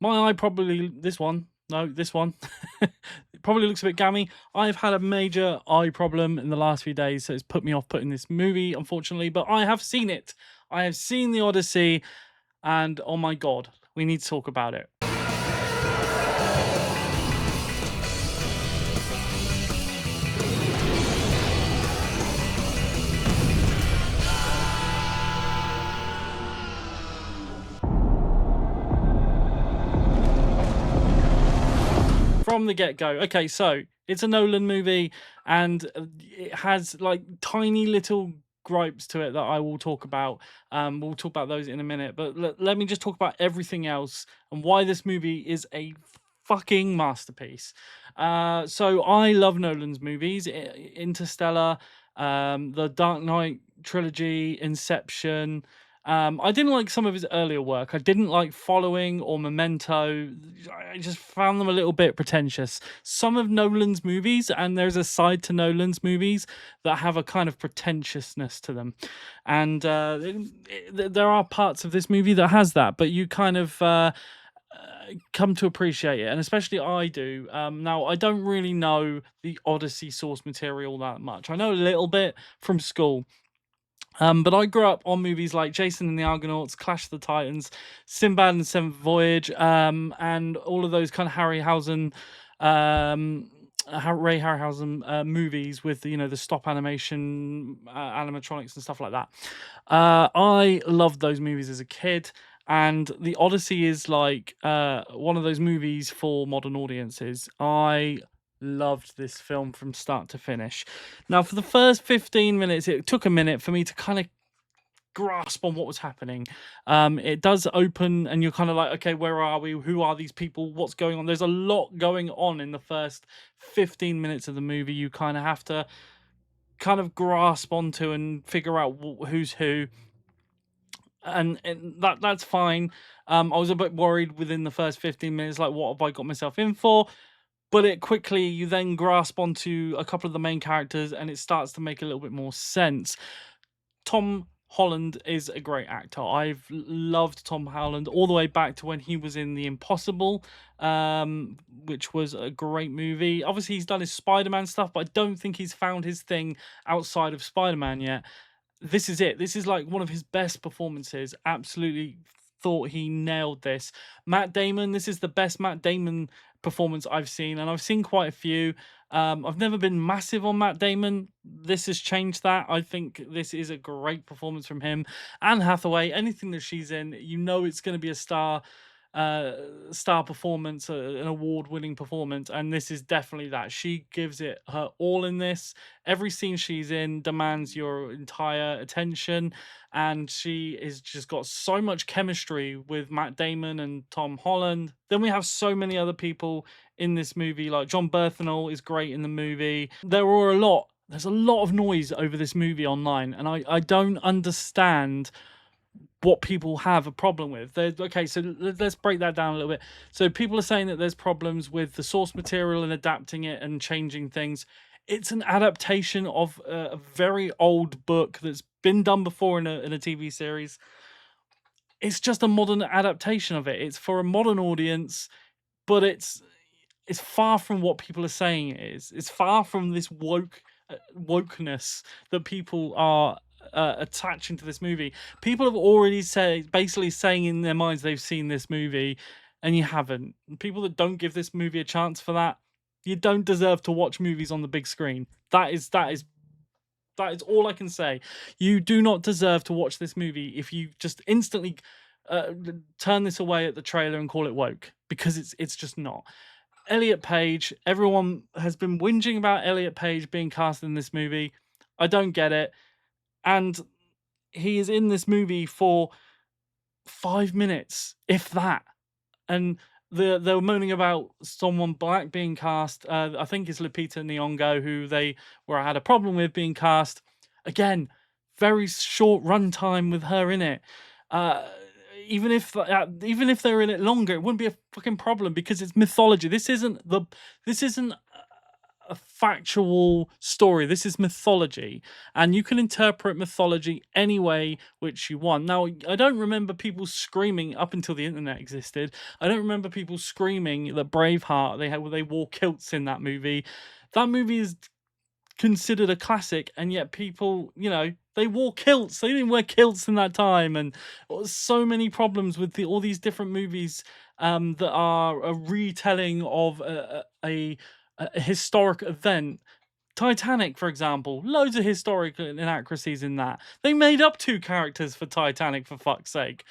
My eye probably this one. No, this one. It probably looks a bit gammy. I've had a major eye problem in the last few days, so it's put me off putting this movie, unfortunately. But I have seen it. I have seen The Odyssey, and oh my god, we need to talk about it. From the get-go. Okay, so it's a Nolan movie, and it has like tiny little gripes to it that I will talk about. We'll talk about those in a minute, but let me just talk about everything else and why this movie is a fucking masterpiece. So I love Nolan's movies, Interstellar, the Dark Knight trilogy, Inception. I didn't like some of his earlier work. I didn't like Following or Memento. I just found them a little bit pretentious. Some of Nolan's movies, and there's a side to Nolan's movies that have a kind of pretentiousness to them. And there are parts of this movie that has that, but you kind of come to appreciate it, and especially I do. Now, I don't really know the Odyssey source material that much. I know a little bit from school. But I grew up on movies like Jason and the Argonauts, Clash of the Titans, Sinbad and the Seventh Voyage, and all of those kind of Harryhausen, Ray Harryhausen movies with the stop animation, animatronics and stuff like that. I loved those movies as a kid, and The Odyssey is like one of those movies for modern audiences. I loved this film from start to finish. Now, for the first 15 minutes, it took a minute for me to kind of grasp on what was happening. It does open, and you're kind of like, okay, where are we? Who are these people? What's going on? There's a lot going on in the first 15 minutes of the movie. You kind of have to kind of grasp onto and figure out who's who. And that's fine. I was a bit worried within the first 15 minutes, like, what have I got myself in for? But it quickly, you then grasp onto a couple of the main characters, and it starts to make a little bit more sense. Tom Holland is a great actor. I've loved Tom Holland all the way back to when he was in The Impossible, which was a great movie. Obviously, he's done his Spider-Man stuff, but I don't think he's found his thing outside of Spider-Man yet. This is it. This is like one of his best performances. Absolutely thought he nailed this. Matt Damon, this is the best Matt Damon performance I've seen, and I've seen quite a few. I've never been massive on Matt Damon. This has changed that. I think this is a great performance from him. Anne Hathaway, anything that she's in, it's going to be a star performance, an award-winning performance, and this is definitely that. She gives it her all in this. Every scene she's in demands your entire attention, and she is just got so much chemistry with Matt Damon and Tom Holland. Then we have so many other people in this movie, like John Berthenol is great in the movie. There's a lot of noise over this movie online, and I don't understand what people have a problem with. Okay, so let's break that down a little bit. So people are saying that there's problems with the source material and adapting it and changing things. It's an adaptation of a very old book that's been done before in a TV series. It's just a modern adaptation of it. It's for a modern audience, but it's far from what people are saying it is. It's far from this wokeness that people are attaching to this movie. People have already basically saying in their minds they've seen this movie, and you haven't. People that don't give this movie a chance for that, you don't deserve to watch movies on the big screen. That is all I can say. You do not deserve to watch this movie if you just instantly turn this away at the trailer and call it woke, because it's just not. Elliot Page, everyone has been whinging about Elliot Page being cast in this movie. I don't get it. And he is in this movie for 5 minutes, if that. And they're moaning about someone black being cast. I think it's Lupita Nyong'o, who had a problem with being cast. Again, very short runtime with her in it. Even if they're in it longer, it wouldn't be a fucking problem, because it's mythology. This isn't a factual story. This is mythology, and you can interpret mythology any way which you want. Now, I don't remember people screaming up until the internet existed. I don't remember people screaming that Braveheart they wore kilts in that movie. That movie is considered a classic, and yet people, they wore kilts. They didn't wear kilts in that time, and so many problems with all these different movies that are a retelling of a historic event. Titanic, for example, loads of historic inaccuracies in that. They made up two characters for Titanic, for fuck's sake.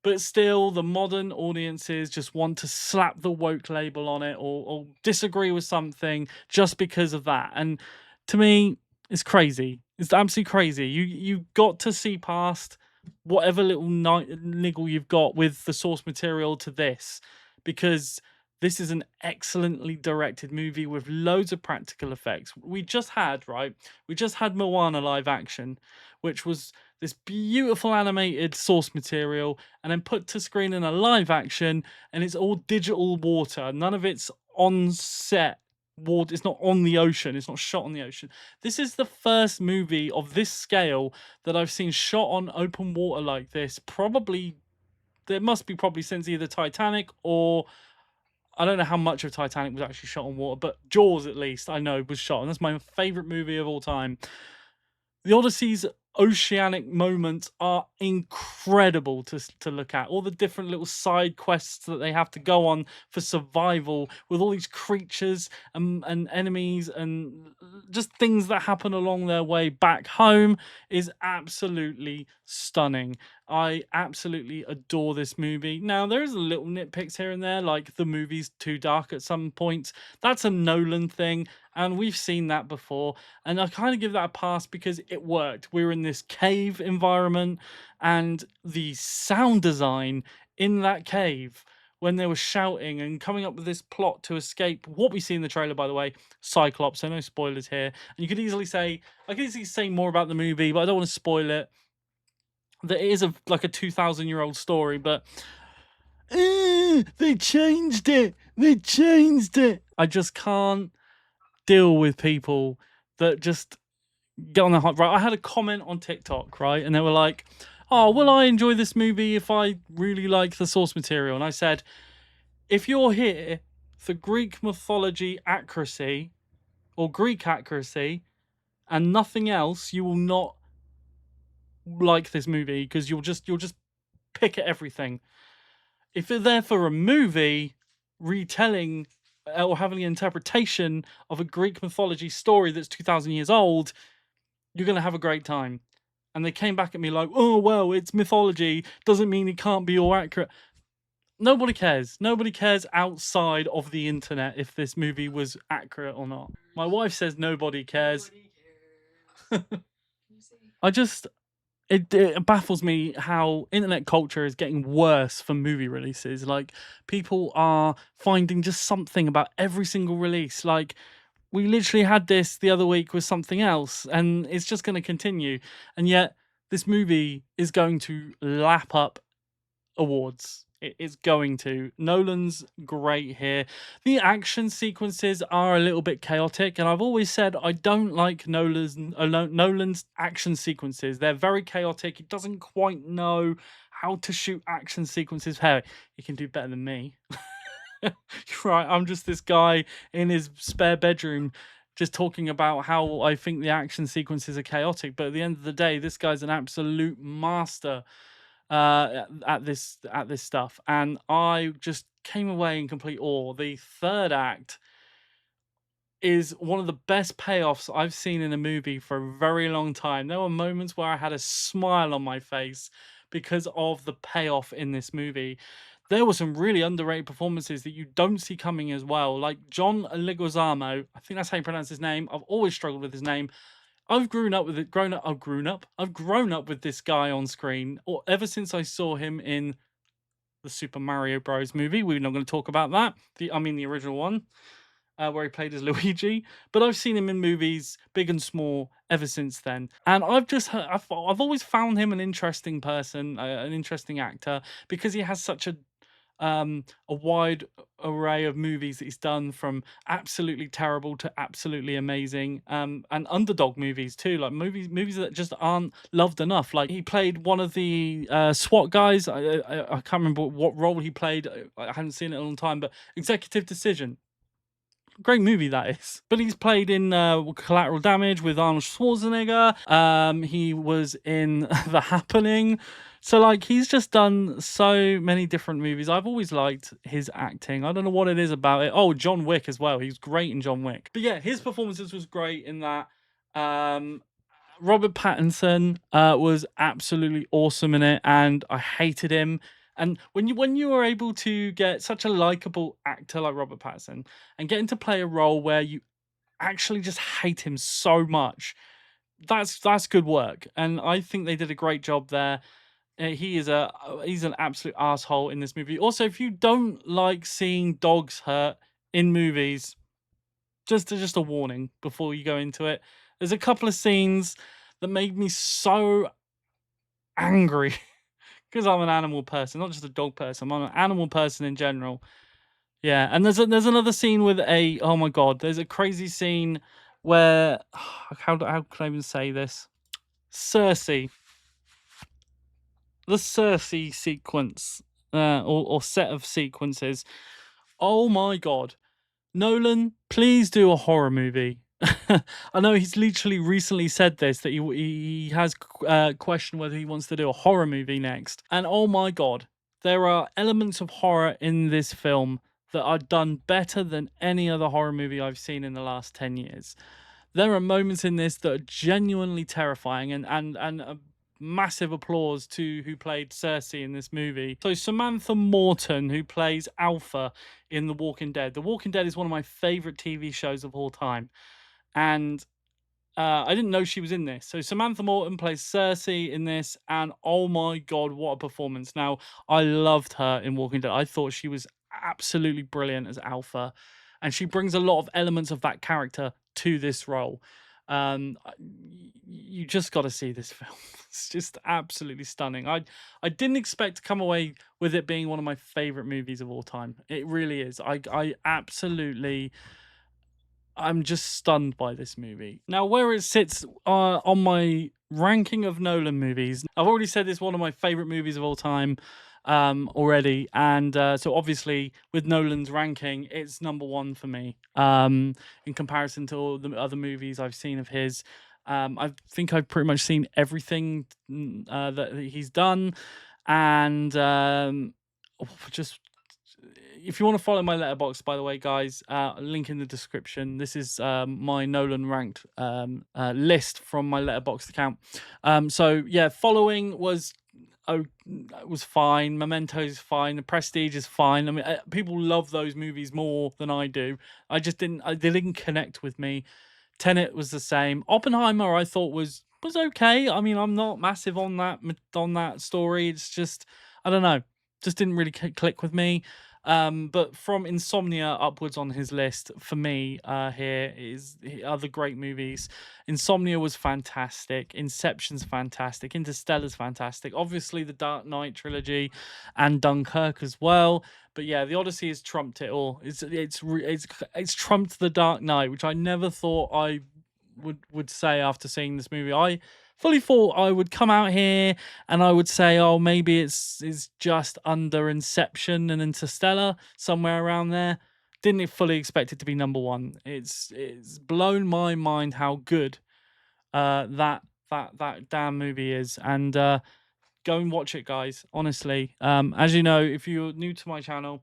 But still, the modern audiences just want to slap the woke label on it, or disagree with something just because of that. And to me, it's crazy. It's absolutely crazy. You got to see past whatever little niggle you've got with the source material to this, because this is an excellently directed movie with loads of practical effects. We just had Moana live action, which was this beautiful animated source material, and then put to screen in a live action, and it's all digital water. None of it's on set water. It's not on the ocean. It's not shot on the ocean. This is the first movie of this scale that I've seen shot on open water like this. Probably there must be probably since either Titanic, or I don't know how much of Titanic was actually shot on water, but Jaws at least I know was shot, and that's my favorite movie of all time. The Odyssey's oceanic moments are incredible to look at. All the different little side quests that they have to go on for survival, with all these creatures and enemies and just things that happen along their way back home, is absolutely stunning. I absolutely adore this movie. Now, there is a little nitpicks here and there, like the movie's too dark at some points. That's a Nolan thing, and we've seen that before. And I kind of give that a pass because it worked. We were in this cave environment, and the sound design in that cave when they were shouting and coming up with this plot to escape what we see in the trailer, by the way, Cyclops. So no spoilers here. And you could easily say, I could easily say more about the movie, but I don't want to spoil it. That it is like a 2,000-year-old story, but they changed it. They changed it. I just can't deal with people that just get on the hype. Right, I had a comment on TikTok, right, and they were like, "Oh, will I enjoy this movie if I really like the source material?" And I said, if you're here for Greek mythology accuracy or Greek accuracy and nothing else, you will not like this movie, because you'll just pick at everything. If you're there for a movie retelling or having an interpretation of a Greek mythology story that's 2,000 years old, you're going to have a great time. And they came back at me like, oh, well, it's mythology. Doesn't mean it can't be all accurate. Nobody cares. Nobody cares outside of the internet if this movie was accurate or not. My wife says nobody cares. I just, it baffles me how internet culture is getting worse for movie releases. Like, people are finding just something about every single release. Like, we literally had this the other week with something else, and it's just going to continue. And yet, this movie is going to lap up awards. It is going to. Nolan's great here. The action sequences are a little bit chaotic, and I've always said I don't like Nolan's action sequences. They're very chaotic. He doesn't quite know how to shoot action sequences. Hey, he can do better than me. Right, I'm just this guy in his spare bedroom just talking about how I think the action sequences are chaotic, but at the end of the day, this guy's an absolute master at this stuff, and I just came away in complete awe. The third act is one of the best payoffs I've seen in a movie for a very long time. There were moments where I had a smile on my face because of the payoff in this movie. There were some really underrated performances that you don't see coming as well, like John Leguizamo. I think that's how you pronounce his name. I've always struggled with his name. I've grown up with it. I've grown up with this guy on screen, or ever since I saw him in the Super Mario Bros. Movie. We're not going to talk about that. The original one, where he played as Luigi. But I've seen him in movies, big and small, ever since then. And I've always found him an interesting person, an interesting actor, because he has such a wide array of movies that he's done, from absolutely terrible to absolutely amazing, and underdog movies too, like movies that just aren't loved enough. Like, he played one of the SWAT guys. I can't remember what role he played. I haven't seen it in a long time, but Executive Decision. Great movie that is. But he's played in Collateral Damage with Arnold Schwarzenegger. He was in The Happening. So, like, he's just done so many different movies. I've always liked his acting. I don't know what it is about it. Oh, John Wick as well. He's great in John Wick. But yeah, his performances was great in that. Um, Robert Pattinson was absolutely awesome in it, and I hated him. And when you are able to get such a likable actor like Robert Pattinson and get him to play a role where you actually just hate him so much, that's good work. And I think they did a great job there. He's an absolute asshole in this movie. Also, if you don't like seeing dogs hurt in movies, just a warning before you go into it. There's a couple of scenes that made me so angry because I'm an animal person, not just a dog person. I'm an animal person in general. Yeah, and there's another scene with a oh my god, there's a crazy scene where how can I even say this? Cersei, the Cersei sequence, or set of sequences. Oh my god, Nolan, please do a horror movie. I know he's literally recently said this, that he has questioned whether he wants to do a horror movie next. And oh my god, there are elements of horror in this film that are done better than any other horror movie I've seen in the last 10 years. There are moments in this that are genuinely terrifying, and a massive applause to who played Cersei in this movie. So Samantha Morton, who plays Alpha in The Walking Dead. The Walking Dead is one of my favorite TV shows of all time, and I didn't know she was in this. So Samantha Morton plays Cersei in this, and oh my god, what a performance! Now, I loved her in Walking Dead. I thought she was absolutely brilliant as Alpha, and she brings a lot of elements of that character to this role. You just got to see this film. It's just absolutely stunning. I didn't expect to come away with it being one of my favorite movies of all time. It really is. I absolutely, I'm just stunned by this movie. Now, where it sits on my ranking of Nolan movies, I've already said it's one of my favorite movies of all time already. And so obviously with Nolan's ranking, it's number one for me in comparison to all the other movies I've seen of his. I think I've pretty much seen everything that he's done. And just if you want to follow my letterbox, by the way, guys, link in the description. This is my Nolan ranked list from my letterbox account. So yeah, following was was fine. Memento's fine. The Prestige is fine. I mean, people love those movies more than I do. They didn't connect with me. Tenet was the same. Oppenheimer, I thought was okay. I mean, I'm not massive on that story. It's just, I don't know, just didn't really click with me. But from Insomnia upwards on his list for me, here is other great movies. Insomnia was fantastic. Inception's fantastic. Interstellar's fantastic. Obviously, the Dark Knight trilogy, and Dunkirk as well. But yeah, the Odyssey has trumped it all. It's trumped the Dark Knight, which I never thought I would say after seeing this movie. I fully thought I would come out here and I would say, oh, maybe it's just under Inception and Interstellar, somewhere around there. Didn't fully expect it to be number one. It's blown my mind how good that damn movie is. And go and watch it, guys. Honestly, as you know, if you're new to my channel,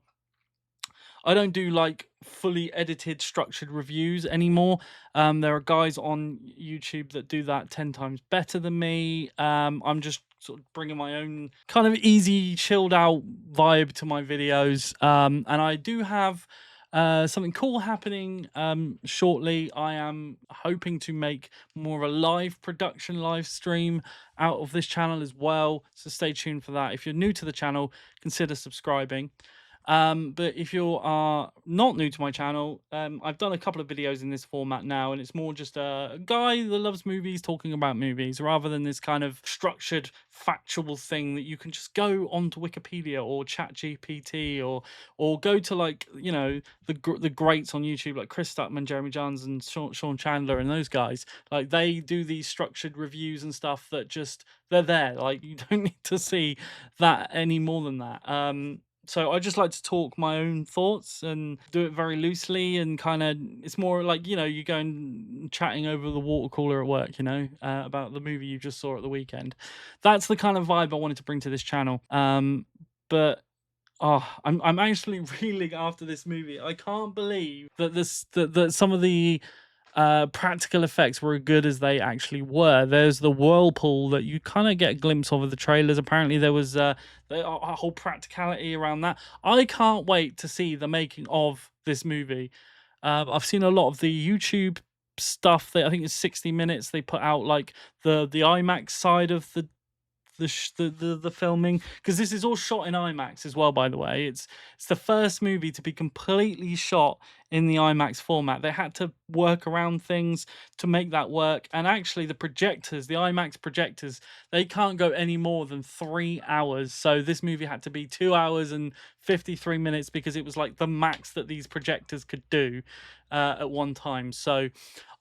I don't do like fully edited, structured reviews anymore. There are guys on YouTube that do that 10 times better than me. I'm just sort of bringing my own kind of easy, chilled out vibe to my videos. And I do have something cool happening shortly. I am hoping to make more of a live production, live stream out of this channel as well. So stay tuned for that. If you're new to the channel, consider subscribing. But if you are not new to my channel, I've done a couple of videos in this format now, and it's more just a guy that loves movies talking about movies, rather than this kind of structured, factual thing that you can just go onto Wikipedia or ChatGPT or go to, like, you know, the greats on YouTube like Chris Stuckman, Jeremy Jahns, and Sean Chandler, and those guys. Like, they do these structured reviews and stuff that just, they're there. Like, you don't need to see that any more than that. So I just like to talk my own thoughts and do it very loosely, and kind of, it's more like, you know, you go and chatting over the water cooler at work, you know, about the movie you just saw at the weekend. That's the kind of vibe I wanted to bring to this channel. But oh, I'm actually reeling after this movie. I can't believe that that some of the practical effects were as good as they actually were. There's the whirlpool that you kind of get a glimpse of the trailers. Apparently there was a whole practicality around that. I can't wait to see the making of this movie. I've seen a lot of the YouTube stuff that I think is 60 minutes. They put out like the IMAX side of the filming, because this is all shot in IMAX as well, by the way. It's the first movie to be completely shot in the IMAX format. They had to work around things to make that work, and actually the projectors, the IMAX projectors, they can't go any more than 3 hours. So this movie had to be 2 hours and 53 minutes, because it was like the max that these projectors could do at one time. So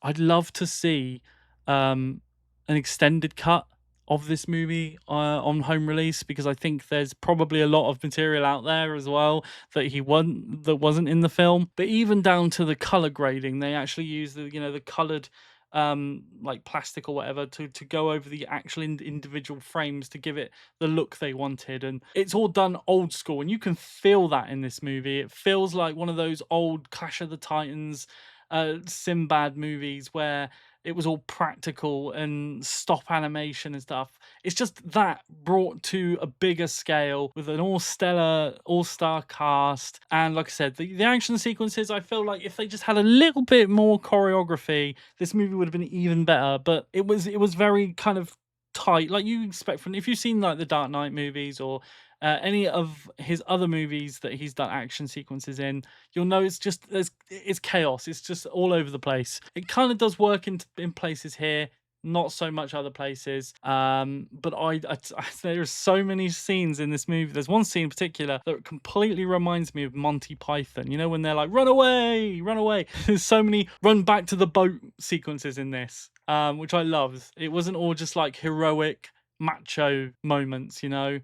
I'd love to see an extended cut of this movie on home release, because I think there's probably a lot of material out there as well that wasn't in the film. But even down to the color grading, they actually use the, you know, the colored like plastic or whatever to go over the actual individual frames to give it the look they wanted. And it's all done old school, and you can feel that in this movie. It feels like one of those old Clash of the Titans Sinbad movies where it was all practical and stop animation and stuff. It's just that brought to a bigger scale with an all-star cast. And like I said, the action sequences, I feel like if they just had a little bit more choreography, this movie would have been even better. But it was very kind of tight, like you expect from, if you've seen like the Dark Knight movies or any of his other movies that he's done action sequences in, you'll know it's chaos. It's just all over the place. It kind of does work in places here, not so much other places. But there are so many scenes in this movie. There's one scene in particular that completely reminds me of Monty Python. You know, when they're like, run away, run away. There's so many run back to the boat sequences in this, which I loved. It wasn't all just like heroic macho moments, you know,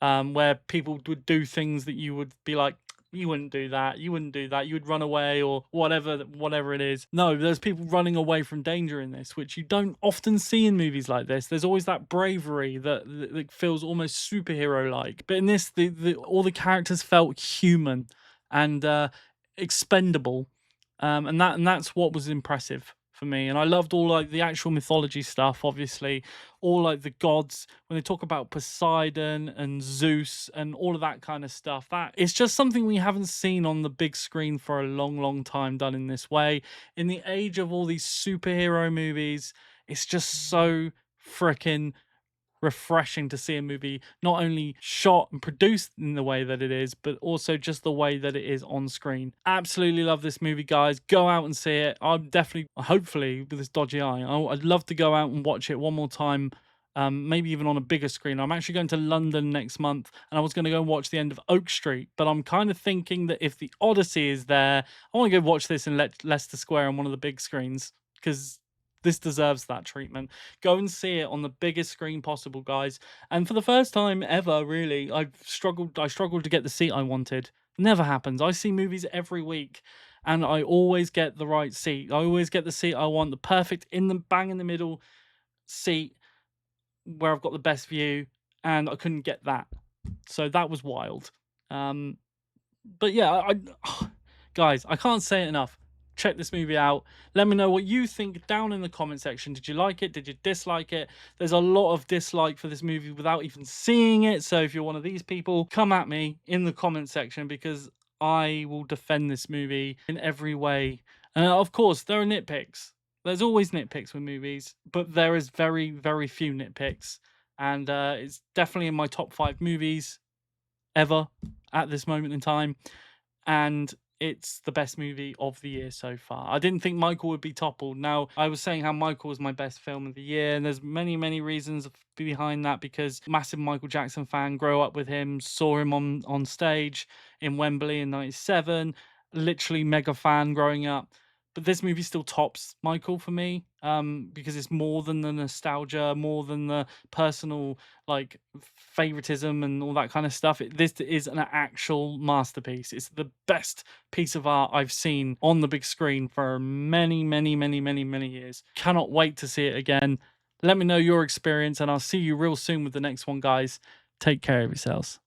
where people would do things that you would be like, you wouldn't do that, you wouldn't do that, you would run away or whatever it is. No, there's people running away from danger in this, which you don't often see in movies like this. There's always that bravery that feels almost superhero like. But in this, all the characters felt human and expendable. And that's what was impressive for me. And I loved all like the actual mythology stuff, obviously, all like the gods when they talk about Poseidon and Zeus and all of that kind of stuff. That it's just something we haven't seen on the big screen for a long time done in this way. In the age of all these superhero movies, it's just so freaking refreshing to see a movie not only shot and produced in the way that it is, but also just the way that it is on screen. Absolutely love this movie, guys. Go out and see it. I'm definitely, hopefully, with this dodgy eye, I'd love to go out and watch it one more time. Maybe even on a bigger screen. I'm actually going to London next month, and I was going to go and watch the end of Oak Street, but I'm kind of thinking that if the Odyssey is there, I want to go watch this in Leicester Square on one of the big screens, because this deserves that treatment. Go and see it on the biggest screen possible, guys. And for the first time ever, really, I struggled to get the seat I wanted. Never happens. I see movies every week, and I always get the right seat. I always get the seat I want, the perfect bang in the middle seat where I've got the best view, and I couldn't get that. So that was wild. But yeah, guys, I can't say it enough. Check this movie out. Let me know what you think down in the comment section. Did you like it? Did you dislike it? There's a lot of dislike for this movie without even seeing it. So if you're one of these people, come at me in the comment section, because I will defend this movie in every way. And of course, there are nitpicks. There's always nitpicks with movies, but there is very few nitpicks. And it's definitely in my top 5 movies ever. at this moment in time, and it's the best movie of the year so far. I didn't think Michael would be toppled. Now, I was saying how Michael was my best film of the year, and there's many, many reasons behind that because massive Michael Jackson fan, grow up with him, saw him on stage in Wembley in '97, literally mega fan growing up. But this movie still tops Michael for me, because it's more than the nostalgia, more than the personal like favoritism and all that kind of stuff. This is an actual masterpiece. It's the best piece of art I've seen on the big screen for many, many, many, many, many years. Cannot wait to see it again. Let me know your experience, and I'll see you real soon with the next one, guys. Take care of yourselves.